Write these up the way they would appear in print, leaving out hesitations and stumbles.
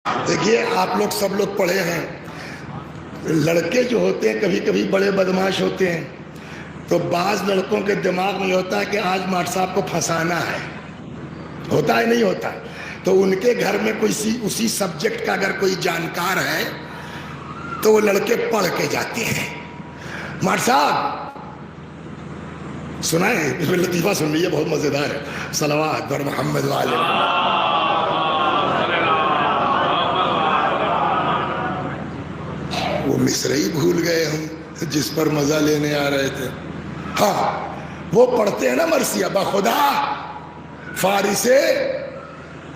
دیکھیے آپ لوگ سب لوگ پڑھے ہیں، لڑکے جو ہوتے ہیں کبھی کبھی بڑے بدماش ہوتے ہیں، تو بعض لڑکوں کے دماغ میں ہوتا ہے کہ آج ماٹ صاحب کو پھنسانا ہے، ہوتا ہے نہیں ہوتا؟ تو ان کے گھر میں کوئی اسی سبجیکٹ کا اگر کوئی جانکار ہے تو وہ لڑکے پڑھ کے جاتے ہیں، ماٹ صاحب سنائیں، اس میں لطیفہ سن لیجیے، بہت مزیدار ہے، صلوات بر محمد والے وہ مصرع ہی بھول گئے ہم جس پر مزہ لینے آ رہے تھے۔ ہاں وہ پڑھتے ہیں نا مرثیہ، بخدا فارس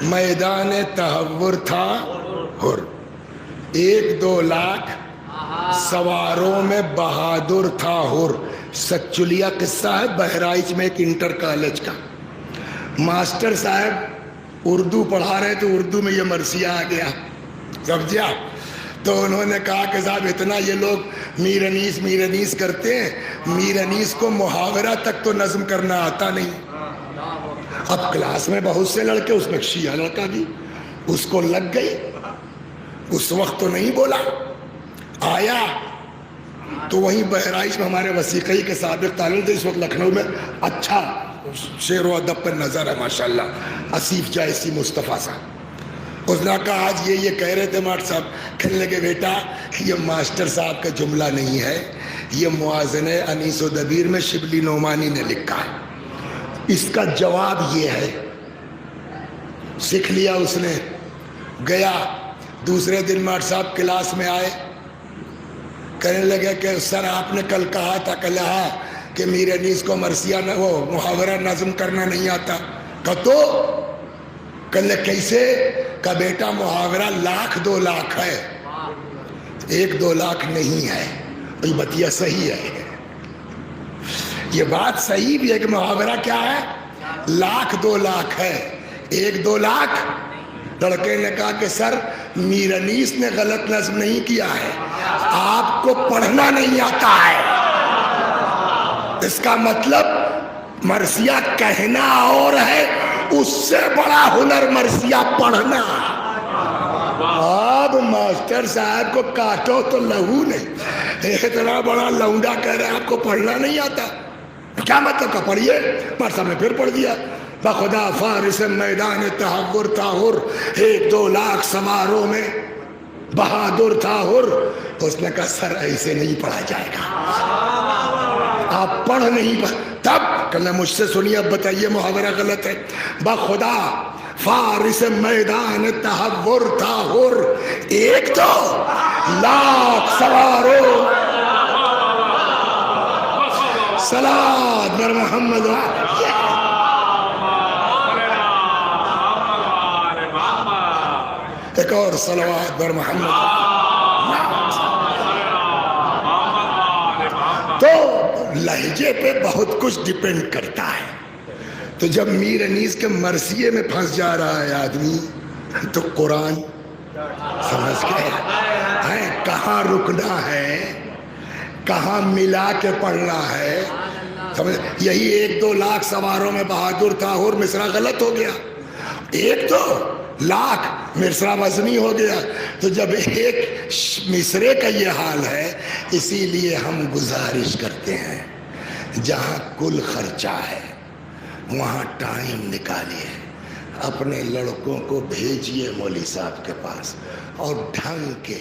میدان تہور تھا ہر، 1-2 لاکھ سواروں میں بہادر تھا ہر۔ سچولیا قصہ ہے بہرائچ میں ایک انٹر کالج کا، ماسٹر صاحب اردو پڑھا رہے تو اردو میں یہ مرثیہ آ گیا، سمجھے آپ؟ تو انہوں نے کہا کہ صاحب اتنا یہ لوگ میر انیس کرتے ہیں، میر انیس کو محاورہ تک تو نظم کرنا آتا نہیں۔ اب کلاس میں بہت سے لڑکے، اس میں شیعہ لڑکا بھی، اس کو لگ گئی، اس وقت تو نہیں بولا، آیا تو وہیں بہرائچ میں ہمارے وسیقی کے سابق تعلق تھے، اس وقت لکھنؤ میں اچھا شعر و ادب پر نظر ہے ماشاءاللہ، آصف جائسی مصطفیٰ صاحب۔ اس نے کہا آج یہ کہہ رہے تھے ماٹ صاحب، کہنے لگے بیٹا یہ ماسٹر صاحب کا جملہ نہیں ہے، یہ موازنہ انیس و دبیر میں شبلی نعمانی نے لکھا ہے، اس کا جواب یہ ہے۔ سیکھ لیا اس نے، گیا دوسرے دن ماٹ صاحب کلاس میں آئے، کہنے لگے کہ سر آپ نے کل کہا تھا کہ میر انیس کو مرثیہ وہ محاورہ نظم کرنا نہیں آتا، کہا تو کہنے کیسے؟ کہا بیٹا محاورہ 1,00,000-2 لاکھ ہے، 1-2 لاکھ نہیں ہے۔ یہ بتیا صحیح ہے، یہ بات صحیح بھی ہے کہ محاورہ کیا ہے، 1,00,000-2 لاکھ ہے، 1-2 لاکھ۔ لڑکے نے کہا کہ سر میر انیس نے غلط نظم نہیں کیا ہے، آپ کو پڑھنا نہیں آتا ہے، اس کا مطلب مرثیہ کہنا اور ہے، اس سے بڑا ہنر مرثیہ پڑھنا۔ اب ماسٹر صاحب کو کاٹو تو لہو نہیں، اتنا بڑا لونڈا کہہ رہے آپ کو پڑھنا نہیں آتا، کیا مطلب کا پڑھیے؟ ماسٹر صاحب نے پھر پڑھ دیا، بخدا فارس میدان تہور تھا ہر، 1-2 لاکھ سواروں میں بہادر تھا ہر۔ اس نے کہا سر ایسے نہیں پڑھا جائے گا، آپ پڑھ نہیں پڑھ، تب کہنا مجھ سے سنیے، اب بتائیے محاورہ غلط ہے۔ بخدا فارس میدان تہور تھا ہر، 1-2 لاکھ سواروں، صلوات بر محمد۔ ایک اور صلوات بر محمد۔ تو لہجے پہ بہت کچھ ڈیپینڈ کرتا ہے، تو جب میر انیس کے مرثیے میں پھنس جا رہا ہے آدمی تو قرآن سمجھ گئے ہیں کہاں رکنا ہے، کہاں ملا کے پڑھنا ہے، سمجھ؟ یہی 1-2 لاکھ سواروں میں بہادر تھا اور مصرع غلط ہو گیا، 1-2 لاکھ مصرع وزنی ہو گیا، تو جب ایک مصرے کا یہ حال ہے، اسی لیے ہم گزارش کرتے ہیں جہاں کل خرچہ ہے وہاں ٹائم نکالیے، اپنے لڑکوں کو بھیجیے مولوی صاحب کے پاس اور ڈھنگ کے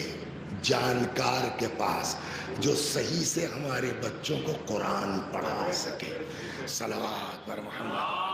جانکار کے پاس جو صحیح سے ہمارے بچوں کو قرآن پڑھا سکے۔ صلوات بر محمد۔